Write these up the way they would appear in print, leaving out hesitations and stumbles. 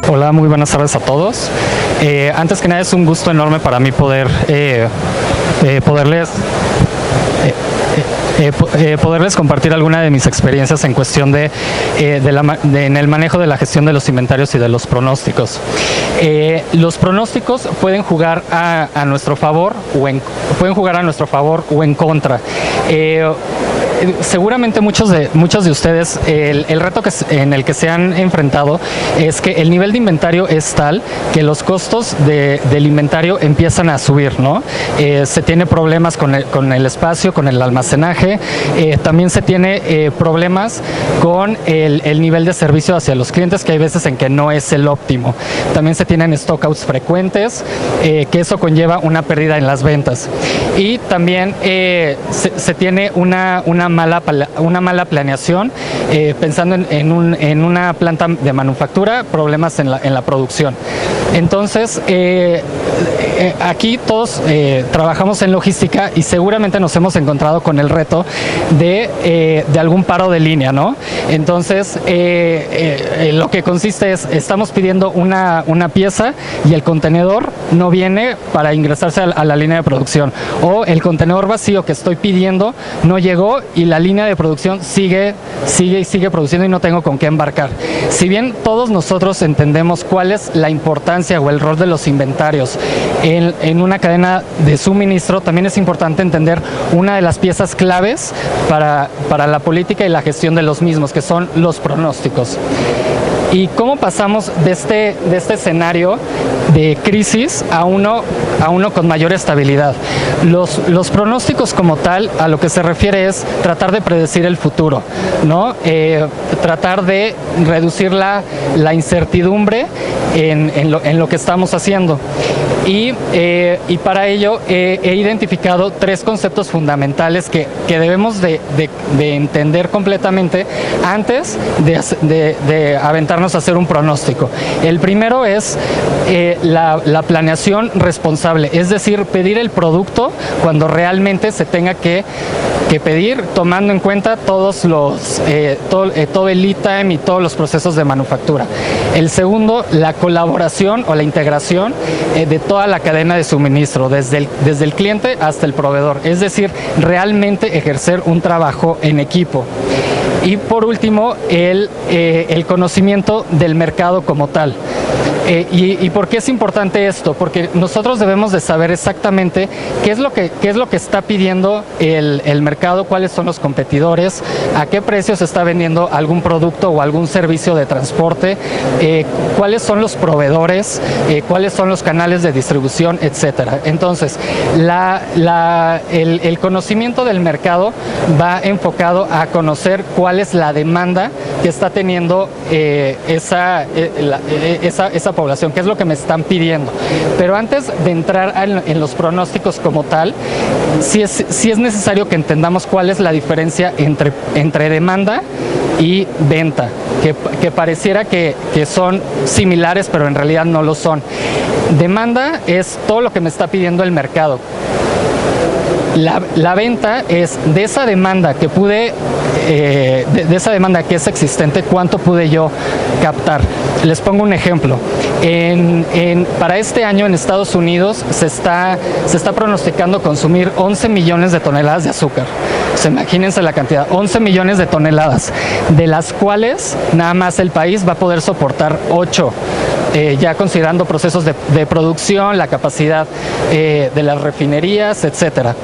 Hola, muy buenas tardes a todos. Antes que nada es un gusto enorme para mí poderles compartir alguna de mis experiencias en cuestión en el manejo de la gestión de los inventarios y de los pronósticos. Los pronósticos pueden jugar a nuestro favor o en contra. Seguramente muchos de ustedes, el reto en el que se han enfrentado es que el nivel de inventario es tal que los costos del inventario empiezan a subir, ¿no? Se tiene problemas con el espacio, con el almacenaje, también se tiene problemas con el nivel de servicio hacia los clientes, que hay veces en que no es el óptimo. También se tienen stockouts frecuentes, que eso conlleva una pérdida en las ventas. Y también se tiene una mala planeación, pensando en una planta de manufactura, problemas en la producción. Entonces, aquí todos trabajamos en logística y seguramente nos hemos encontrado con el reto de algún paro de línea, ¿no? Entonces, lo que consiste es, estamos pidiendo una pieza y el contenedor no viene para ingresarse a la línea de producción, o el contenedor vacío que estoy pidiendo no llegó y la línea de producción sigue produciendo y no tengo con qué embarcar. Si bien todos nosotros entendemos cuál es la importancia o el rol de los inventarios en una cadena de suministro, también es importante entender una de las piezas claves para la política y la gestión de los mismos, que son los pronósticos. ¿Y cómo pasamos de este escenario de crisis a uno con mayor estabilidad? Los pronósticos como tal, a lo que se refiere es tratar de predecir el futuro, ¿no? Tratar de reducir la incertidumbre en lo que estamos haciendo. Y para ello he identificado tres conceptos fundamentales que debemos de entender completamente antes de aventarnos a hacer un pronóstico. El primero es la planeación responsable, es decir, pedir el producto cuando realmente se tenga que pedir, tomando en cuenta todo el lead time y todos los procesos de manufactura. El segundo, la colaboración o la integración de toda la cadena de suministro, desde el cliente hasta el proveedor, es decir, realmente ejercer un trabajo en equipo. Y por último, el conocimiento del mercado como tal. ¿Y por qué es importante esto? Porque nosotros debemos de saber exactamente qué es lo que está pidiendo el mercado, cuáles son los competidores, a qué precio se está vendiendo algún producto o algún servicio de transporte, cuáles son los proveedores, cuáles son los canales de distribución, etcétera. Entonces, el conocimiento del mercado va enfocado a conocer cuál es la demanda que está teniendo esa población, qué es lo que me están pidiendo. Pero antes de entrar en los pronósticos como tal, sí es necesario que entendamos cuál es la diferencia entre demanda y venta, que pareciera que son similares, pero en realidad no lo son. Demanda es todo lo que me está pidiendo el mercado. La venta es de esa demanda que pude, de esa demanda que es existente, cuánto pude yo captar. Les pongo un ejemplo. Para este año en Estados Unidos se está pronosticando consumir 11 millones de toneladas de azúcar. Pues imagínense la cantidad, 11 millones de toneladas, de las cuales nada más el país va a poder soportar 8. Ya considerando procesos de producción, la capacidad de las refinerías, etcétera.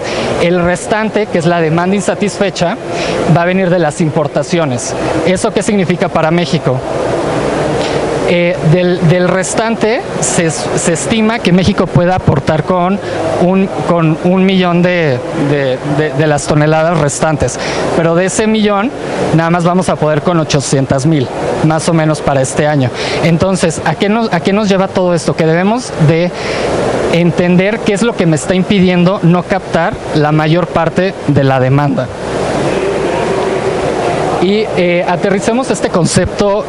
El restante, que es la demanda insatisfecha, va a venir de las importaciones. ¿Eso qué significa para México? Del restante se estima que México pueda aportar con un millón de las toneladas restantes, pero de ese millón nada más vamos a poder con 800,000 más o menos para este año. Entonces, ¿a qué nos lleva todo esto? Que debemos de entender qué es lo que me está impidiendo no captar la mayor parte de la demanda. Y aterricemos este concepto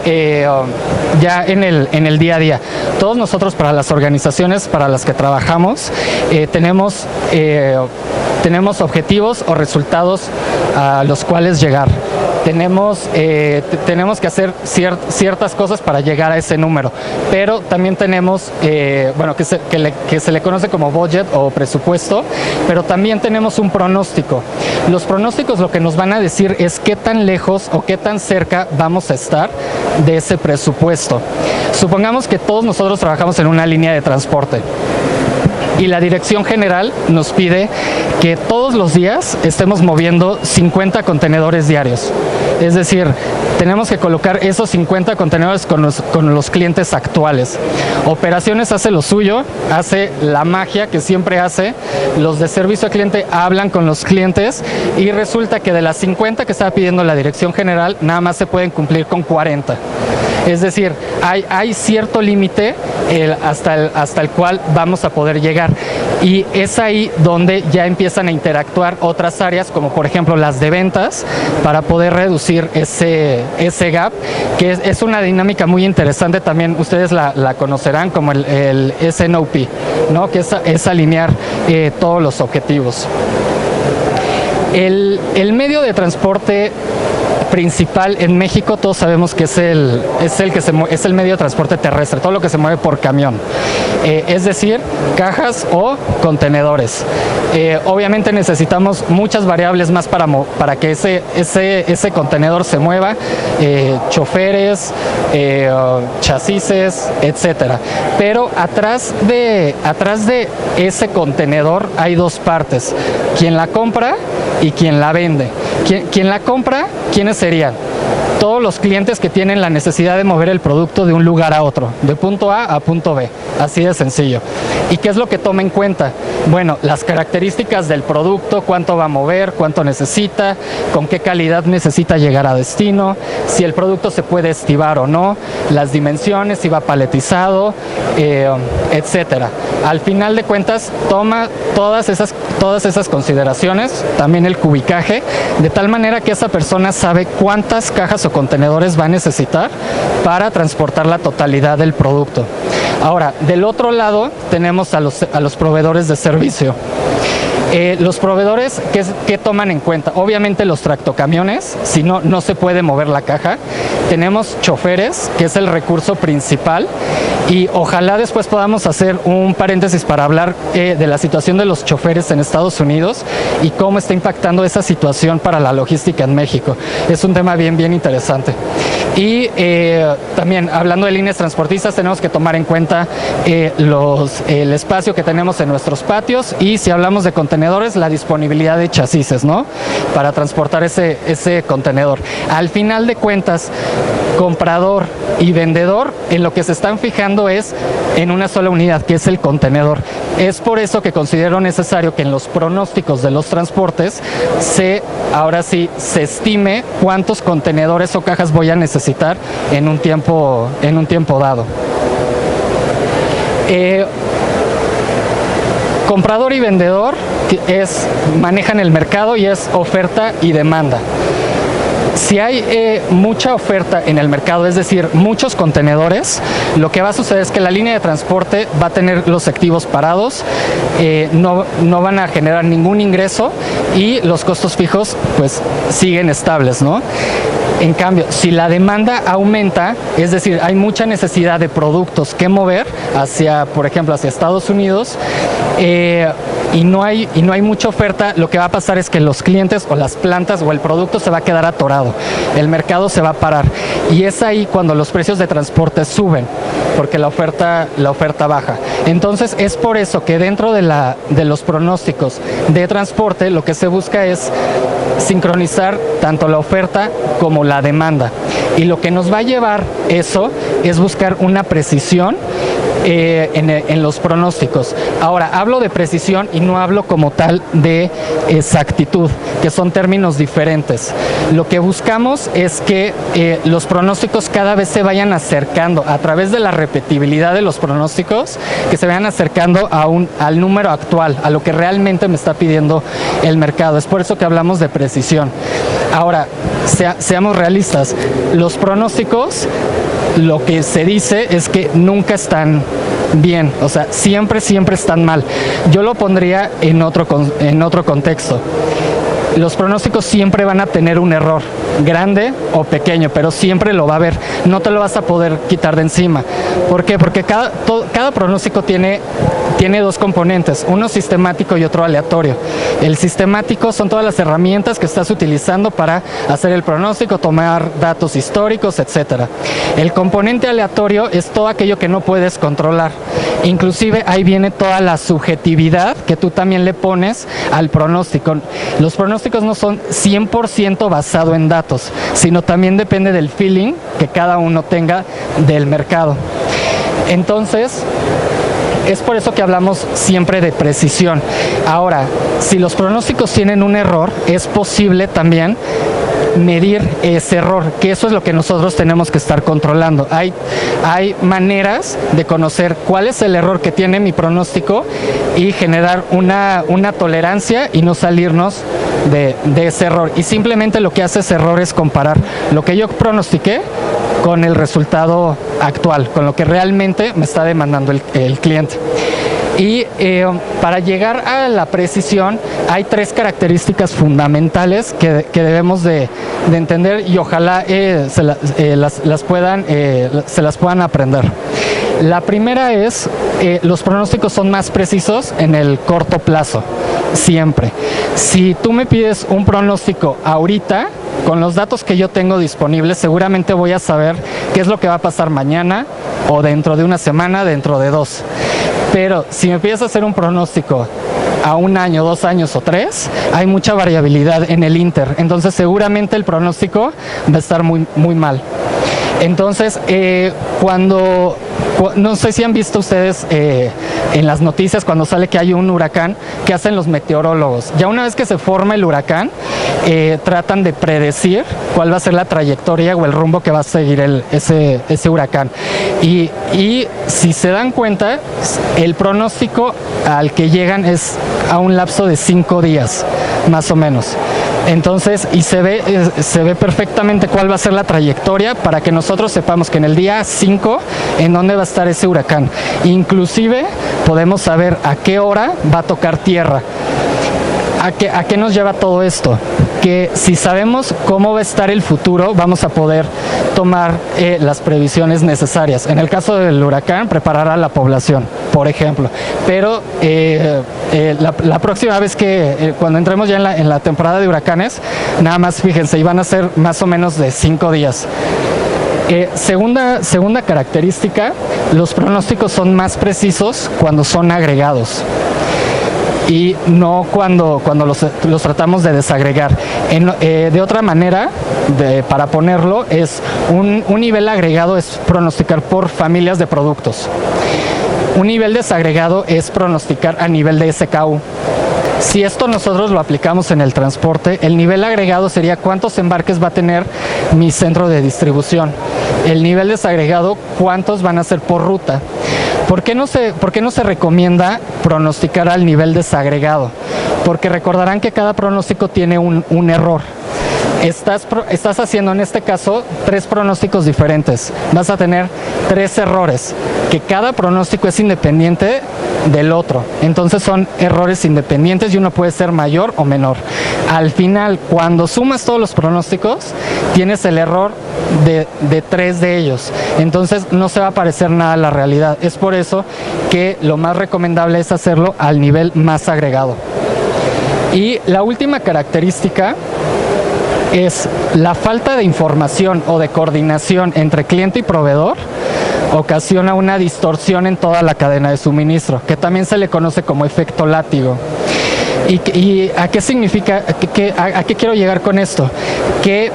ya en el día a día. Todos nosotros, para las organizaciones para las que trabajamos, tenemos tenemos objetivos o resultados a los cuales llegar. Tenemos que hacer ciertas cosas para llegar a ese número, pero también tenemos, bueno, que se le conoce como budget o presupuesto, pero también tenemos un pronóstico. Los pronósticos lo que nos van a decir es qué tan lejos o qué tan cerca vamos a estar de ese presupuesto. Supongamos que todos nosotros trabajamos en una línea de transporte y la dirección general nos pide que todos los días estemos moviendo 50 contenedores diarios. Es decir, tenemos que colocar esos 50 contenedores con los clientes actuales. Operaciones hace lo suyo, hace la magia que siempre hace. Los de servicio al cliente hablan con los clientes y resulta que de las 50 que estaba pidiendo la dirección general, nada más se pueden cumplir con 40. Es decir, hay cierto límite hasta el cual vamos a poder llegar. Y es ahí donde ya empiezan a interactuar otras áreas, como por ejemplo las de ventas, para poder reducir ese gap, que es una dinámica muy interesante. También ustedes la conocerán como el SNOP, ¿no? Que es alinear todos los objetivos. El medio de transporte principal en México, todos sabemos que es el medio de transporte terrestre, todo lo que se mueve por camión, es decir, cajas o contenedores. Obviamente necesitamos muchas variables más para que ese contenedor se mueva, choferes, chasis, etcétera. Pero atrás de ese contenedor hay dos partes: quien la compra y quien la vende. Quien la compra, ¿quiénes serían? Todos los clientes que tienen la necesidad de mover el producto de un lugar a otro, de punto A a punto B, así de sencillo. ¿Y qué es lo que toma en cuenta? Bueno, las características del producto, cuánto va a mover, cuánto necesita, con qué calidad necesita llegar a destino, si el producto se puede estivar o no, las dimensiones, si va paletizado, etcétera. Al final de cuentas, toma todas esas consideraciones, también el cubicaje, de tal manera que esa persona sabe cuántas cajas o contenedores va a necesitar para transportar la totalidad del producto. Ahora, del otro lado tenemos a los proveedores de servicio. Los proveedores, ¿qué toman en cuenta? Obviamente los tractocamiones, si no, no se puede mover la caja. Tenemos choferes, que es el recurso principal, y ojalá después podamos hacer un paréntesis para hablar de la situación de los choferes en Estados Unidos y cómo está impactando esa situación para la logística en México. Es un tema bien interesante. Y también, hablando de líneas transportistas, tenemos que tomar en cuenta el espacio que tenemos en nuestros patios, y si hablamos de contenedores, la disponibilidad de chasis, ¿no? Para transportar ese contenedor. Al final de cuentas, comprador y vendedor en lo que se están fijando es en una sola unidad, que es el contenedor. Es por eso que considero necesario que en los pronósticos de los transportes ahora sí se estime cuántos contenedores o cajas voy a necesitar en un tiempo dado. Comprador y vendedor manejan el mercado y es oferta y demanda. Si hay mucha oferta en el mercado, es decir, muchos contenedores, lo que va a suceder es que la línea de transporte va a tener los activos parados, no van a generar ningún ingreso y los costos fijos pues siguen estables, ¿no? En cambio, si la demanda aumenta, es decir, hay mucha necesidad de productos que mover por ejemplo, hacia Estados Unidos, y no hay mucha oferta, lo que va a pasar es que los clientes o las plantas o el producto se va a quedar atorado, el mercado se va a parar, y es ahí cuando los precios de transporte suben, porque la oferta baja. Entonces es por eso que dentro de los pronósticos de transporte lo que se busca es sincronizar tanto la oferta como la demanda, y lo que nos va a llevar eso es buscar una precisión en los pronósticos. Ahora, hablo de precisión y no hablo como tal de exactitud, que son términos diferentes. Lo que buscamos es que los pronósticos cada vez se vayan acercando, a través de la repetibilidad de los pronósticos, que se vayan acercando al número actual, a lo que realmente me está pidiendo el mercado. Es por eso que hablamos de precisión. Ahora, seamos realistas, los pronósticos, lo que se dice es que nunca están bien, o sea, siempre están mal. Yo lo pondría en otro contexto. Los pronósticos siempre van a tener un error, grande o pequeño, pero siempre lo va a haber. No te lo vas a poder quitar de encima. ¿Por qué? Porque cada pronóstico tiene dos componentes, uno sistemático y otro aleatorio. El sistemático son todas las herramientas que estás utilizando para hacer el pronóstico, tomar datos históricos, etcétera. El componente aleatorio es todo aquello que no puedes controlar. Inclusive ahí viene toda la subjetividad que tú también le pones al pronóstico. Los pronósticos no son 100% basado en datos, sino también depende del feeling que cada uno tenga del mercado. Entonces, es por eso que hablamos siempre de precisión. Ahora, si los pronósticos tienen un error, es posible también medir ese error, que eso es lo que nosotros tenemos que estar controlando. Hay maneras de conocer cuál es el error que tiene mi pronóstico y generar una tolerancia y no salirnos de ese error. Y simplemente lo que hace ese error es comparar lo que yo pronostiqué con el resultado actual, con lo que realmente me está demandando el cliente. Y para llegar a la precisión hay 3 características fundamentales que debemos de entender y ojalá se las puedan aprender. La primera es, los pronósticos son más precisos en el corto plazo, siempre. Si tú me pides un pronóstico ahorita, con los datos que yo tengo disponibles, seguramente voy a saber qué es lo que va a pasar mañana o dentro de una semana, dentro de 2. Pero si me pides hacer un pronóstico a 1 año, 2 años o 3, hay mucha variabilidad en el inter. Entonces seguramente el pronóstico va a estar muy mal. Entonces, no sé si han visto ustedes en las noticias cuando sale que hay un huracán, ¿qué hacen los meteorólogos? Ya una vez que se forma el huracán, tratan de predecir cuál va a ser la trayectoria o el rumbo que va a seguir ese huracán. Y si se dan cuenta, el pronóstico al que llegan es a un lapso de 5 días, más o menos. Entonces, y se ve perfectamente cuál va a ser la trayectoria para que nosotros sepamos que en el día 5 en dónde va a estar ese huracán. Inclusive podemos saber a qué hora va a tocar tierra. ¿A qué nos lleva todo esto? Que si sabemos cómo va a estar el futuro, vamos a poder tomar las previsiones necesarias. En el caso del huracán, preparar a la población, por ejemplo. Pero la próxima vez cuando entremos ya en la temporada de huracanes, nada más fíjense, y van a ser más o menos de 5 días. Segunda característica, los pronósticos son más precisos cuando son agregados y no cuando los tratamos de desagregar. De otra manera, para ponerlo, es un nivel agregado es pronosticar por familias de productos. Un nivel desagregado es pronosticar a nivel de SKU. Si esto nosotros lo aplicamos en el transporte, el nivel agregado sería cuántos embarques va a tener mi centro de distribución. El nivel desagregado, cuántos van a ser por ruta. ¿Por qué no se recomienda pronosticar al nivel desagregado? Porque recordarán que cada pronóstico tiene un error. Estás haciendo en este caso 3 pronósticos diferentes. Vas a tener 3 errores, que cada pronóstico es independiente del otro. Entonces son errores independientes y uno puede ser mayor o menor. Al final, cuando sumas todos los pronósticos, tienes el error de 3 de ellos. Entonces no se va a parecer nada a la realidad. Es por eso que lo más recomendable es hacerlo al nivel más agregado. Y la última característica es la falta de información o de coordinación entre cliente y proveedor ocasiona una distorsión en toda la cadena de suministro, que también se le conoce como efecto látigo. ¿Y a qué significa? ¿A qué quiero llegar con esto? Que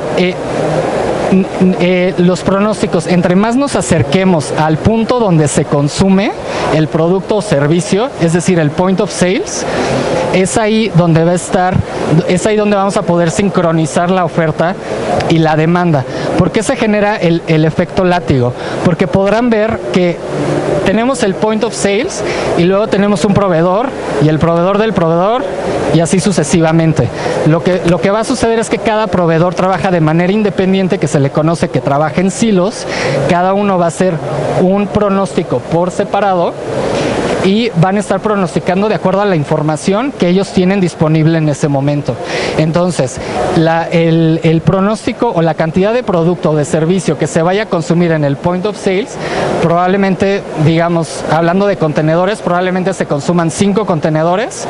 los pronósticos, entre más nos acerquemos al punto donde se consume el producto o servicio, es decir, el point of sales, es ahí donde va a estar Es ahí donde vamos a poder sincronizar la oferta y la demanda. ¿Por qué se genera el efecto látigo? Porque podrán ver que tenemos el point of sales y luego tenemos un proveedor y el proveedor del proveedor y así sucesivamente. Lo que va a suceder es que cada proveedor trabaja de manera independiente, que se le conoce que trabaja en silos. Cada uno va a hacer un pronóstico por separado y van a estar pronosticando de acuerdo a la información que ellos tienen disponible en ese momento. Entonces, el pronóstico o la cantidad de producto o de servicio que se vaya a consumir en el point of sales, probablemente, digamos, hablando de contenedores, probablemente se consuman 5 contenedores,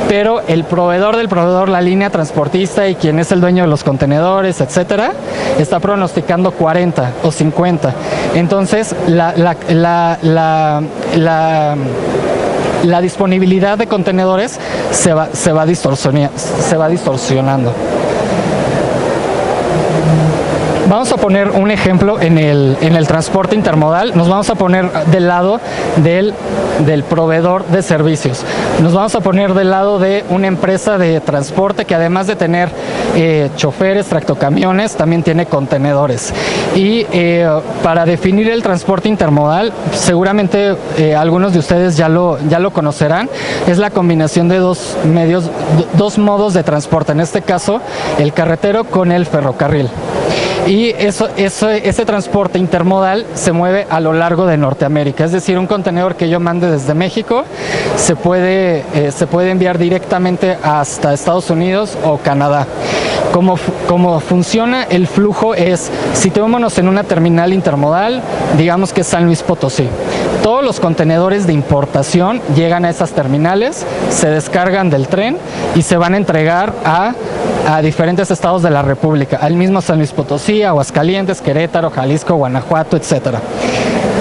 pero el proveedor del proveedor, la línea transportista y quien es el dueño de los contenedores, etcétera, está pronosticando 40 o 50. Entonces, la disponibilidad de contenedores se va distorsionando. Vamos a poner un ejemplo en el transporte intermodal. Nos vamos a poner del lado del proveedor de servicios. Nos vamos a poner del lado de una empresa de transporte que, además de tener choferes, tractocamiones, también tiene contenedores. Y para definir el transporte intermodal, seguramente algunos de ustedes ya lo conocerán, es la combinación de dos modos de transporte. En este caso, el carretero con el ferrocarril. Y ese transporte intermodal se mueve a lo largo de Norteamérica. Es decir, un contenedor que yo mande desde México se puede enviar directamente hasta Estados Unidos o Canadá. Cómo funciona el flujo es, situémonos en una terminal intermodal, digamos que es San Luis Potosí. Todos los contenedores de importación llegan a esas terminales, se descargan del tren y se van a entregar a diferentes estados de la República, al mismo San Luis Potosí, Aguascalientes, Querétaro, Jalisco, Guanajuato, etcétera.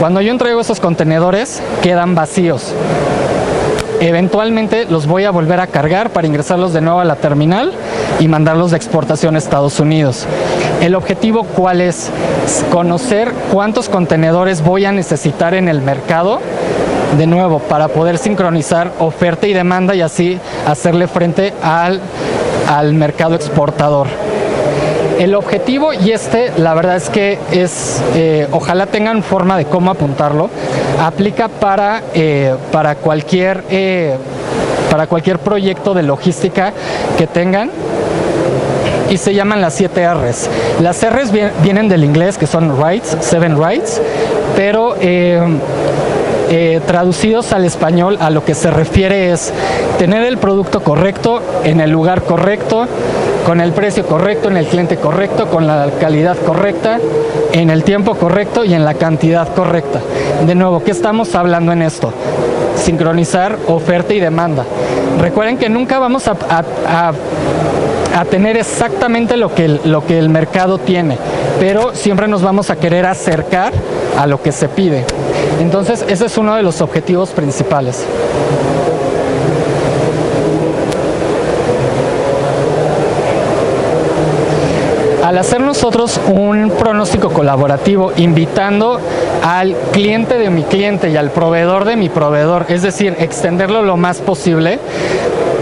Cuando yo entrego esos contenedores, quedan vacíos. Eventualmente los voy a volver a cargar para ingresarlos de nuevo a la terminal y mandarlos de exportación a Estados Unidos. El objetivo, ¿cuál es? Conocer cuántos contenedores voy a necesitar en el mercado, de nuevo, para poder sincronizar oferta y demanda y así hacerle frente al mercado exportador. El objetivo, y la verdad es que ojalá tengan forma de cómo apuntarlo, aplica para cualquier proyecto de logística que tengan, y se llaman las 7 R's. Las R's vienen del inglés, que son rights, 7 rights, pero traducidos al español a lo que se refiere es tener el producto correcto, en el lugar correcto, con el precio correcto, en el cliente correcto, con la calidad correcta, en el tiempo correcto y en la cantidad correcta. De nuevo, ¿qué estamos hablando en esto? Sincronizar oferta y demanda. Recuerden que nunca vamos a tener exactamente lo que el mercado tiene, pero siempre nos vamos a querer acercar a lo que se pide. Entonces, ese es uno de los objetivos principales. Al hacer nosotros un pronóstico colaborativo, invitando al cliente de mi cliente y al proveedor de mi proveedor, es decir, extenderlo lo más posible,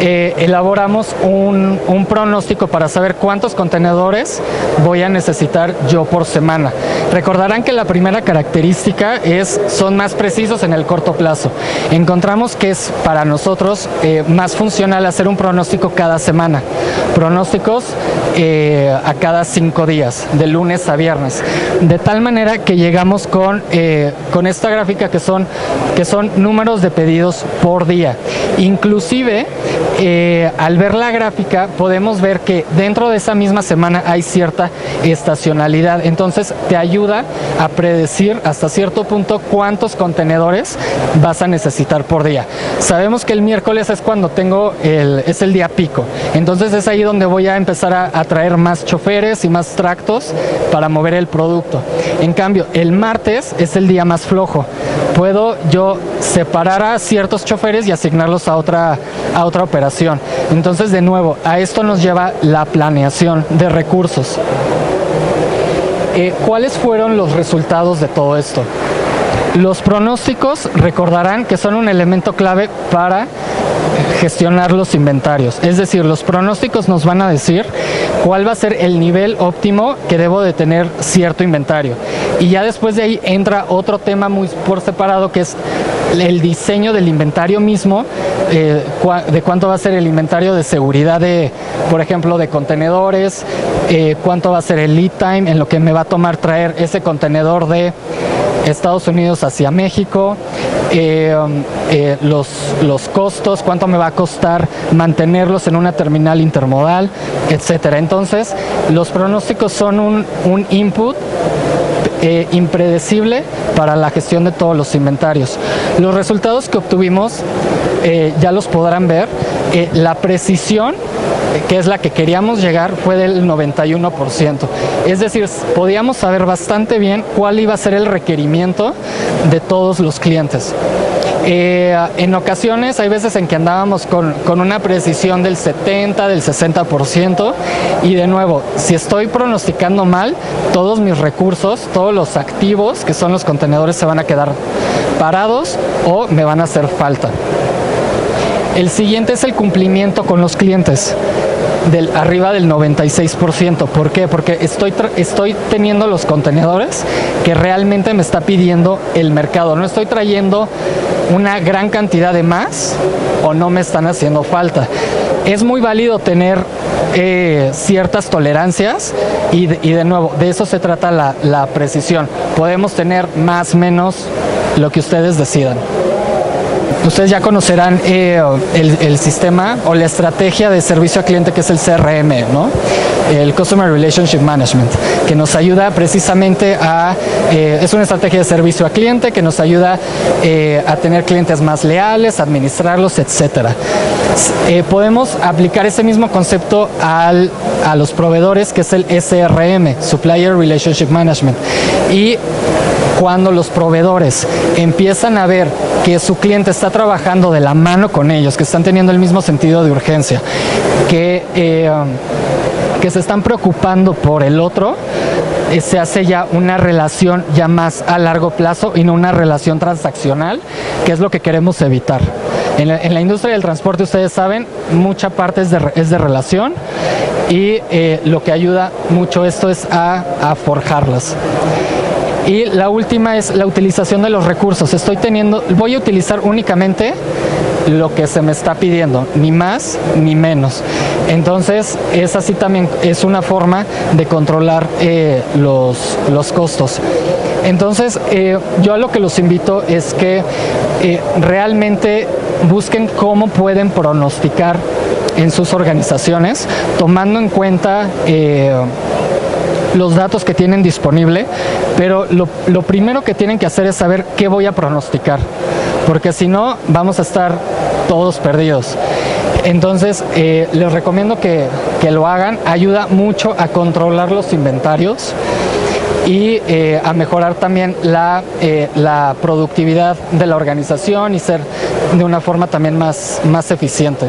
elaboramos un pronóstico para saber cuántos contenedores voy a necesitar yo por semana. Recordarán que la primera característica son más precisos en el corto plazo. Encontramos que es para nosotros más funcional hacer un pronóstico cada semana. Pronósticos a cada 5 días, de lunes a viernes. De tal manera que llegamos con esta gráfica que son números de pedidos por día. Inclusive, al ver la gráfica podemos ver que dentro de esa misma semana hay cierta estacionalidad. Entonces te ayuda a predecir hasta cierto punto cuántos contenedores vas a necesitar por día. Sabemos que el miércoles es cuando es el día pico. Entonces es ahí donde voy a empezar a traer más choferes y más tractos para mover el producto. En cambio, el martes es el día más flojo. Puedo yo separar a ciertos choferes y asignarlos a otra operación. Entonces, de nuevo, a esto nos lleva la planeación de recursos. ¿Cuáles fueron los resultados de todo esto? Los pronósticos, recordarán que son un elemento clave para gestionar los inventarios. Es decir, los pronósticos nos van a decir cuál va a ser el nivel óptimo que debo de tener cierto inventario. Y ya después de ahí entra otro tema muy por separado, que es el diseño del inventario mismo, de cuánto va a ser el inventario de seguridad por ejemplo, de contenedores, cuánto va a ser el lead time en lo que me va a tomar traer ese contenedor de Estados Unidos hacia México, los costos, cuánto me va a costar mantenerlos en una terminal intermodal, etcétera. Entonces, los pronósticos son un input impredecible para la gestión de todos los inventarios. Los resultados que obtuvimos ya los podrán ver. La precisión, que es la que queríamos llegar, fue del 91%. Es decir, podíamos saber bastante bien cuál iba a ser el requerimiento de todos los clientes. En ocasiones hay veces en que andábamos con una precisión del 70, del 60%, y de nuevo, si estoy pronosticando mal, todos mis recursos, todos los activos que son los contenedores se van a quedar parados o me van a hacer falta. El siguiente es el cumplimiento con los clientes, arriba del 96%. ¿Por qué? Porque estoy teniendo los contenedores que realmente me está pidiendo el mercado. No estoy trayendo una gran cantidad de más o no me están haciendo falta. Es muy válido tener ciertas tolerancias y de nuevo, de eso se trata la precisión. Podemos tener más, menos, lo que ustedes decidan. Ustedes ya conocerán el sistema o la estrategia de servicio al cliente, que es el CRM, ¿no? El Customer Relationship Management, que nos ayuda precisamente es una estrategia de servicio al cliente que nos ayuda a tener clientes más leales, administrarlos, etcétera. Podemos aplicar ese mismo concepto a los proveedores, que es el SRM, Supplier Relationship Management. Y cuando los proveedores empiezan a ver que su cliente está trabajando de la mano con ellos, que están teniendo el mismo sentido de urgencia, que se están preocupando por el otro, se hace ya una relación ya más a largo plazo y no una relación transaccional, que es lo que queremos evitar. En la industria del transporte, ustedes saben, mucha parte es de relación, y lo que ayuda mucho esto es a forjarlas. Y la última es la utilización de los recursos. Voy a utilizar únicamente lo que se me está pidiendo, ni más ni menos. Entonces, es así también, es una forma de controlar los costos. Entonces, yo a lo que los invito es que realmente busquen cómo pueden pronosticar en sus organizaciones, tomando en cuenta los datos que tienen disponible, pero lo primero que tienen que hacer es saber qué voy a pronosticar, porque si no, vamos a estar todos perdidos. Entonces, les recomiendo que lo hagan. Ayuda mucho a controlar los inventarios y a mejorar también la productividad de la organización y ser de una forma también más eficiente.